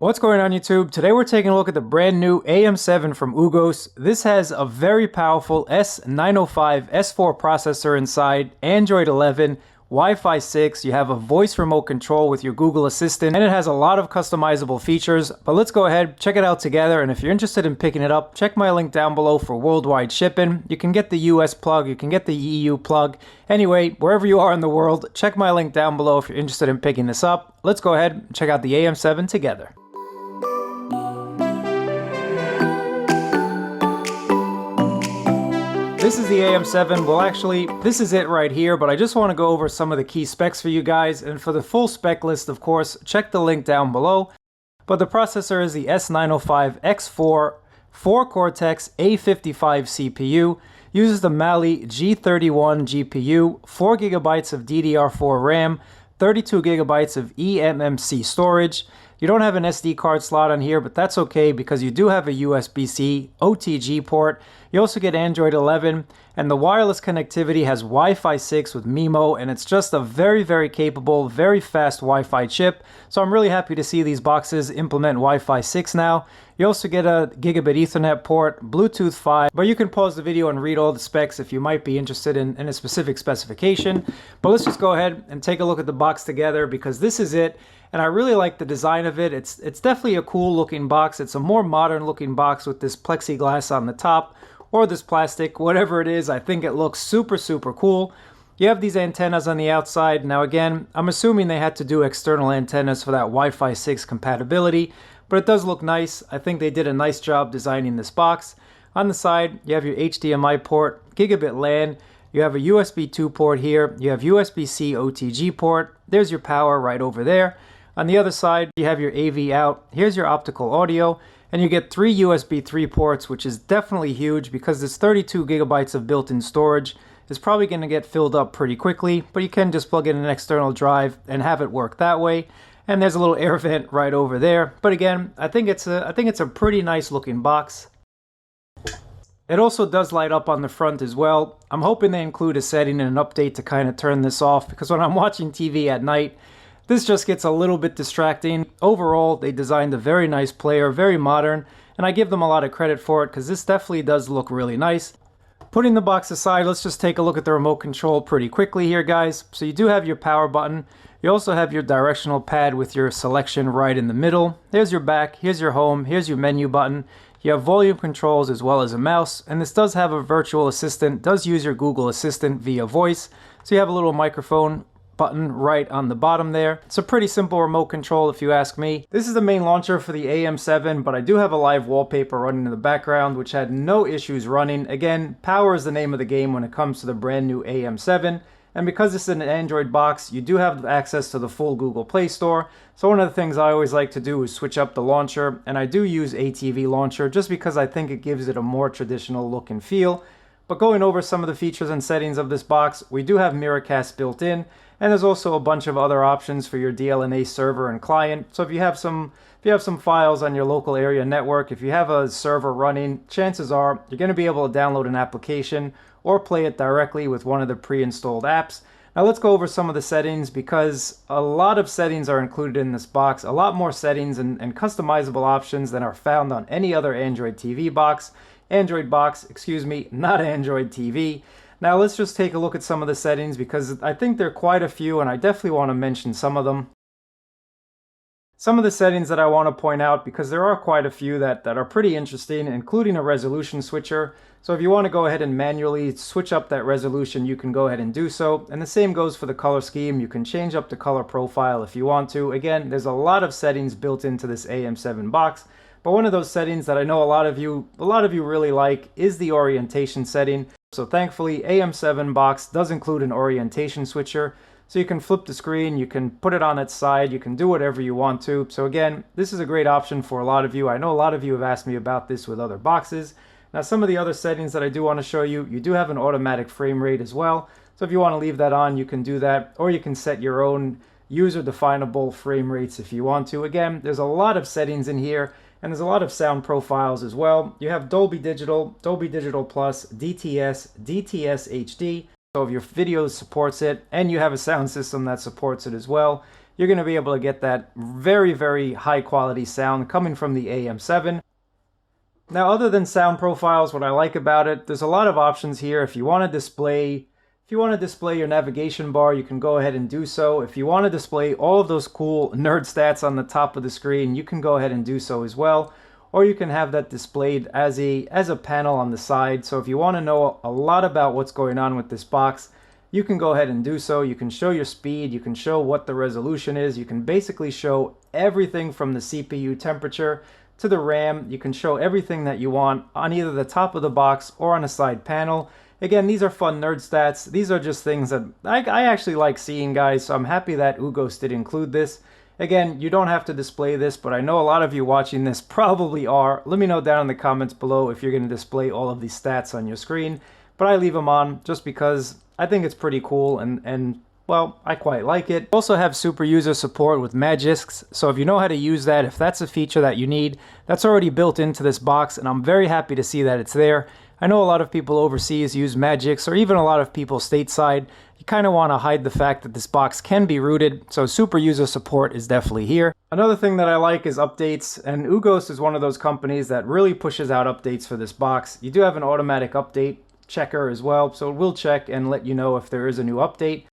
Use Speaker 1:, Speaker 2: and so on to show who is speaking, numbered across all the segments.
Speaker 1: What's going on YouTube? Today we're taking a look at the brand new AM7 from UGOOS. This has a very powerful S905 S4 processor inside, Android 11, Wi-Fi 6, you have a voice remote control with your Google Assistant, and it has a lot of customizable features. But let's go ahead, check it out together, and if you're interested in picking it up, check my link down below for worldwide shipping. You can get the US plug, you can get the EU plug. Anyway, wherever you are in the world, check my link down below if you're interested in picking this up. Let's go ahead and check out the AM7 together. This is the AM7. Well, actually, this is it right here, but I just want to go over some of the key specs for you guys. And for the full spec list, of course, check the link down below. But the processor is the S905 X4 4-Cortex A55 CPU, uses the Mali G31 GPU, 4 GB of DDR4 RAM, 32 GB of eMMC storage. You don't have an SD card slot on here, but that's okay because you do have a USB-C OTG port. You also get Android 11, and the wireless connectivity has Wi-Fi 6 with MIMO, and it's just a very, very capable, very fast Wi-Fi chip. So I'm really happy to see these boxes implement Wi-Fi 6 now. You also get a gigabit Ethernet port, Bluetooth 5, but you can pause the video and read all the specs if you might be interested in a specific specification. But let's just go ahead and take a look at the box together because this is it. And I really like the design of it. It's definitely a cool looking box. It's a more modern looking box with this plexiglass on the top or this plastic, whatever it is. I think it looks super, super cool. You have these antennas on the outside. Now again, I'm assuming they had to do external antennas for that Wi-Fi 6 compatibility, but it does look nice. I think they did a nice job designing this box. On the side, you have your HDMI port, gigabit LAN, you have a USB 2 port here, you have USB-C OTG port, there's your power right over there. On the other side, you have your AV out, here's your optical audio, and you get 3 USB 3 ports, which is definitely huge because this 32 GB of built-in storage is probably going to get filled up pretty quickly, but you can just plug in an external drive and have it work that way. And there's a little air vent right over there. But again, I think it's a pretty nice looking box. It also does light up on the front as well. I'm hoping they include a setting and an update to kind of turn this off because when I'm watching TV at night, this just gets a little bit distracting. Overall, they designed a very nice player, very modern, and I give them a lot of credit for it because this definitely does look really nice. Putting the box aside, let's just take a look at the remote control pretty quickly here, guys. So you do have your power button. You also have your directional pad with your selection right in the middle. There's your back, here's your home, here's your menu button. You have volume controls as well as a mouse, and this does have a virtual assistant, does use your Google Assistant via voice. So you have a little microphone button right on the bottom there. It's a pretty simple remote control if you ask me. This is the main launcher for the AM7, but I do have a live wallpaper running in the background which had no issues running. Again, power is the name of the game when it comes to the brand new AM7, and because this is an Android box, you do have access to the full Google Play Store. So one of the things I always like to do is switch up the launcher, and I do use ATV launcher just because I think it gives it a more traditional look and feel. But going over some of the features and settings of this box, we do have Miracast built in, and there's also a bunch of other options for your DLNA server and client. So if you have some files on your local area network, if you have a server running, chances are you're going to be able to download an application or play it directly with one of the pre-installed apps. Now let's go over some of the settings because a lot of settings are included in this box, a lot more settings and customizable options than are found on any other Android TV box. Android box, excuse me, not Android TV. Now let's just take a look at some of the settings because I think there are quite a few and I definitely want to mention some of them. Some of the settings that I want to point out because there are quite a few that are pretty interesting, including a resolution switcher. So if you want to go ahead and manually switch up that resolution, you can go ahead and do so. And the same goes for the color scheme. You can change up the color profile if you want to. Again, there's a lot of settings built into this AM7 box. But one of those settings that I know a lot of you really like is the orientation setting. So thankfully, AM7 box does include an orientation switcher. So you can flip the screen, you can put it on its side, you can do whatever you want to. So again, this is a great option for a lot of you. I know a lot of you have asked me about this with other boxes. Now some of the other settings that I do want to show you, you do have an automatic frame rate as well. So if you want to leave that on, you can do that, or you can set your own user definable frame rates if you want to. Again, there's a lot of settings in here. And there's a lot of sound profiles as well. You have Dolby Digital Plus, DTS, DTS HD. So if your video supports it, and you have a sound system that supports it as well. you're going to be able to get that very, very high quality sound coming from the AM7. Now, other than sound profiles, what I like about it, there's a lot of options here. If you want to display your navigation bar, you can go ahead and do so. If you want to display all of those cool nerd stats on the top of the screen, you can go ahead and do so as well. Or you can have that displayed as a panel on the side. So if you want to know a lot about what's going on with this box, you can go ahead and do so. You can show your speed, you can show what the resolution is, you can basically show everything from the CPU temperature to the RAM. You can show everything that you want on either the top of the box or on a side panel. Again, these are fun nerd stats. These are just things that I actually like seeing, guys, so I'm happy that UGOOS did include this. Again, you don't have to display this, but I know a lot of you watching this probably are. Let me know down in the comments below if you're going to display all of these stats on your screen. But I leave them on just because I think it's pretty cool and well, I quite like it. Also have superuser support with magisks, so if you know how to use that, if that's a feature that you need, that's already built into this box, and I'm very happy to see that it's there. I know a lot of people overseas use magisk, or even a lot of people stateside. You kind of want to hide the fact that this box can be rooted, so superuser support is definitely here. Another thing that I like is updates, and UGOOS is one of those companies that really pushes out updates for this box. You do have an automatic update checker as well, so it will check and let you know if there is a new update.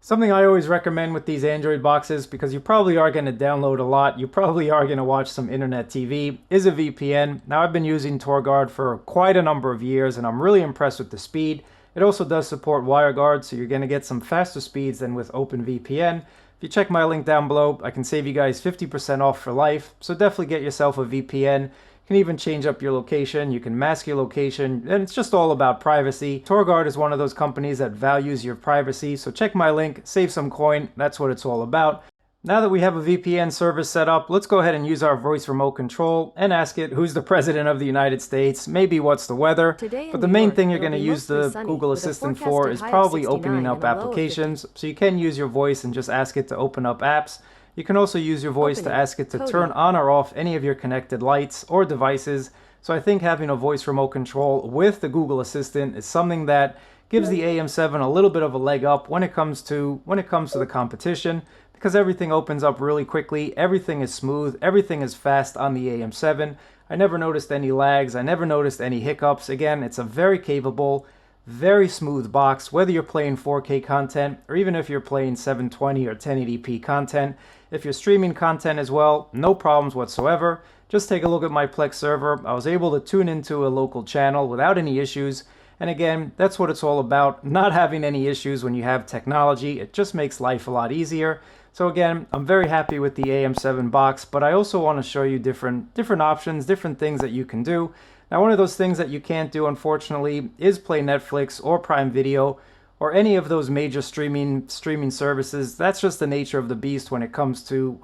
Speaker 1: Something I always recommend with these Android boxes, because you probably are going to download a lot, you probably are going to watch some internet TV, is a VPN. Now, I've been using TorGuard for quite a number of years, and I'm really impressed with the speed. It also does support WireGuard, so you're going to get some faster speeds than with OpenVPN. If you check my link down below, I can save you guys 50% off for life, so definitely get yourself a VPN. You can even change up your location, you can mask your location, and it's just all about privacy. TorGuard is one of those companies that values your privacy, so check my link, save some coin, that's what it's all about. Now that we have a VPN service set up, let's go ahead and use our voice remote control and ask it who's the president of the United States, maybe what's the weather. But the main thing you're going to use the Google Assistant for is probably opening up applications, so you can use your voice and just ask it to open up apps. You can also use your voice to ask it to turn on or off any of your connected lights or devices. So I think having a voice remote control with the Google Assistant is something that gives the AM7 a little bit of a leg up when it comes to the competition, because everything opens up really quickly, everything is smooth, everything is fast on the AM7. I never noticed any lags, I never noticed any hiccups. Again, it's a very capable, very smooth box, whether you're playing 4K content or even if you're playing 720 or 1080p content. If you're streaming content as well, no problems whatsoever. Just take a look at my Plex server. I was able to tune into a local channel without any issues. And again, that's what it's all about, not having any issues when you have technology. It just makes life a lot easier. So again, I'm very happy with the AM7 box, but I also want to show you different options, different things that you can do. Now, one of those things that you can't do, unfortunately, is play Netflix or Prime Video or any of those major streaming services. That's just the nature of the beast when it comes to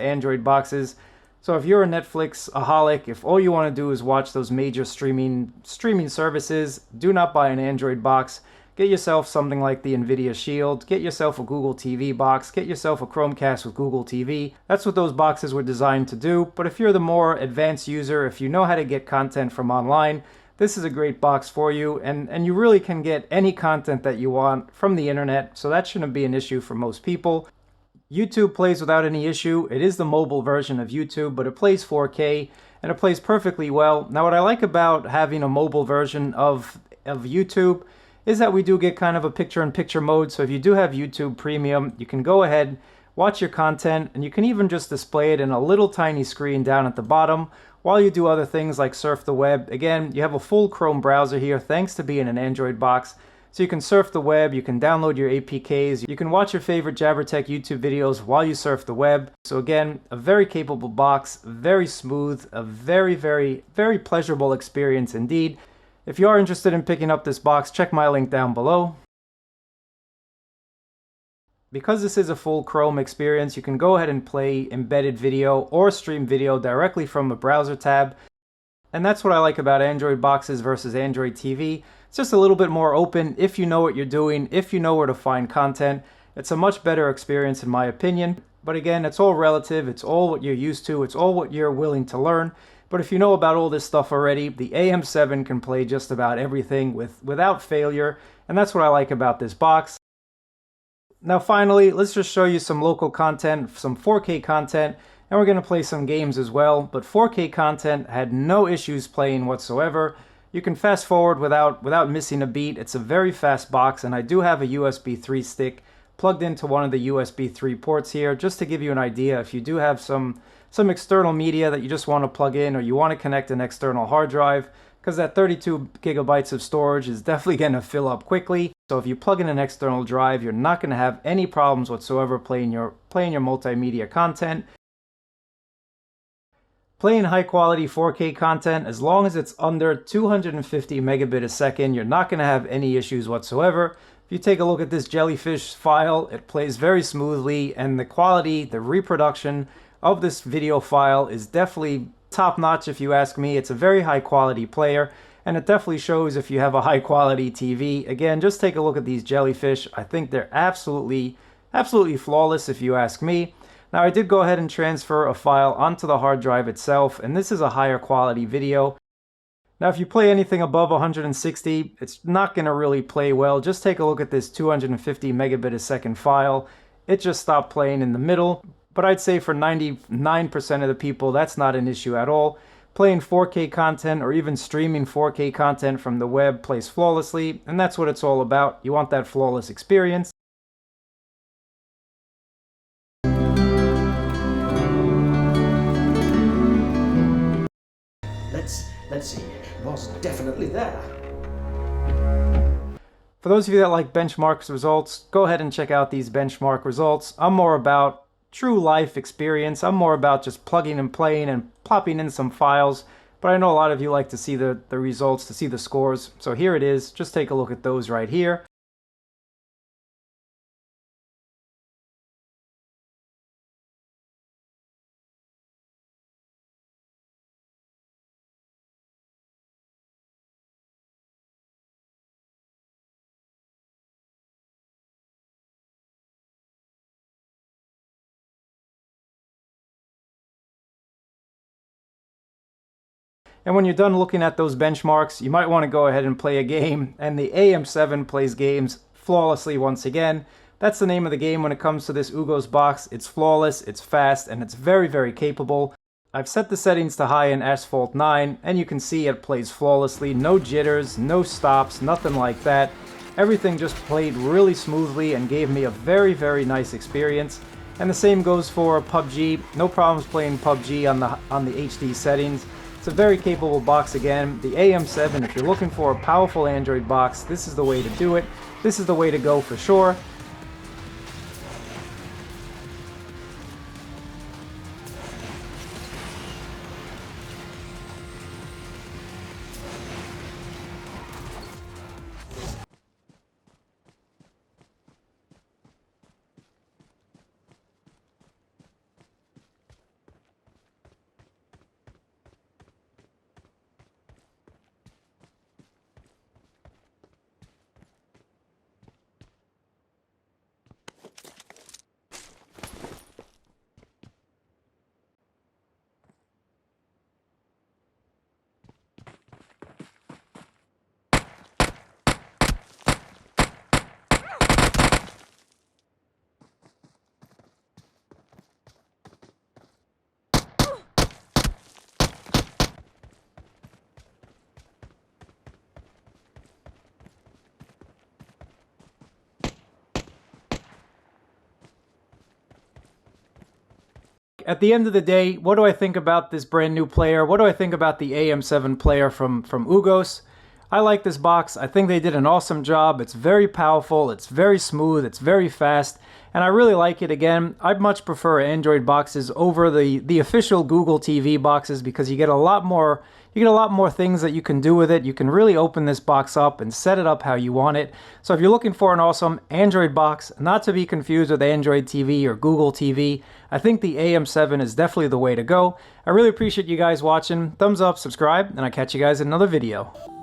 Speaker 1: Android boxes. So if you're a Netflix-aholic, if all you want to do is watch those major streaming services, do not buy an Android box. Get yourself something like the Nvidia Shield, get yourself a Google TV box, get yourself a Chromecast with Google TV. That's what those boxes were designed to do. But if you're the more advanced user, if you know how to get content from online, this is a great box for you, and you really can get any content that you want from the internet, so that shouldn't be an issue for most people. YouTube plays without any issue. It is the mobile version of YouTube, but it plays 4K, and it plays perfectly well. Now, what I like about having a mobile version of YouTube is that we do get kind of a picture-in-picture mode, so if you do have YouTube Premium, you can go ahead, watch your content, and you can even just display it in a little tiny screen down at the bottom while you do other things like surf the web. Again, you have a full Chrome browser here thanks to being an Android box. So you can surf the web, you can download your APKs, you can watch your favorite JabberTech YouTube videos while you surf the web. So again, a very capable box, very smooth, a very, very, very pleasurable experience indeed. If you are interested in picking up this box, check my link down below. Because this is a full Chrome experience, you can go ahead and play embedded video or stream video directly from a browser tab. And that's what I like about Android boxes versus Android TV. It's just a little bit more open if you know what you're doing, if you know where to find content. It's a much better experience in my opinion. But again, it's all relative, it's all what you're used to, it's all what you're willing to learn. But if you know about all this stuff already, the AM7 can play just about everything without failure. And that's what I like about this box. Now finally, let's just show you some local content, some 4K content, and we're going to play some games as well. But 4K content had no issues playing whatsoever. You can fast forward without missing a beat. It's a very fast box, and I do have a USB 3 stick plugged into one of the USB 3 ports here, just to give you an idea. If you do have some external media that you just want to plug in, or you want to connect an external hard drive, because that 32 gigabytes of storage is definitely going to fill up quickly. So if you plug in an external drive, you're not going to have any problems whatsoever playing your multimedia content. Playing high quality 4K content, as long as it's under 250 megabit a second, you're not going to have any issues whatsoever. If you take a look at this jellyfish file, it plays very smoothly, and the quality, the reproduction of this video file is definitely top notch if you ask me. It's a very high quality player, and it definitely shows if you have a high quality TV. Again, just take a look at these jellyfish. I think they're absolutely flawless if you ask me. Now I did go ahead and transfer a file onto the hard drive itself, and this is a higher quality video. Now if you play anything above 160, it's not going to really play well. Just take a look at this 250 megabit a second file. It just stopped playing in the middle. But I'd say for 99% of the people, that's not an issue at all. Playing 4K content or even streaming 4K content from the web plays flawlessly, and that's what it's all about. You want that flawless experience.
Speaker 2: Let's see, it was definitely there.
Speaker 1: For those of you that like benchmark results, go ahead and check out these benchmark results. I'm more about true life experience. I'm more about just plugging and playing and plopping in some files. But I know a lot of you like to see the results, to see the scores. So here it is. Just take a look at those right here. And when you're done looking at those benchmarks, you might want to go ahead and play a game. And the AM7 plays games flawlessly once again. That's the name of the game when it comes to this UGOOS box. It's flawless, it's fast, and it's very, very capable. I've set the settings to high in Asphalt 9, and you can see it plays flawlessly. No jitters, no stops, nothing like that. Everything just played really smoothly and gave me a very, very nice experience. And the same goes for PUBG. No problems playing PUBG on the HD settings. It's a very capable box again. The AM7, if you're looking for a powerful Android box, this is the way to do it. This is the way to go for sure. At the end of the day, what do I think about this brand new player? What do I think about the AM7 player from UGOOS? I like this box. I think they did an awesome job. It's very powerful, it's very smooth, it's very fast, and I really like it. Again, I'd much prefer Android boxes over the official Google TV boxes, because you get a lot more things that you can do with it. You can really open this box up and set it up how you want it. So if you're looking for an awesome Android box, not to be confused with Android TV or Google TV, I think the AM7 is definitely the way to go. I really appreciate you guys watching. Thumbs up, subscribe, and I'll catch you guys in another video.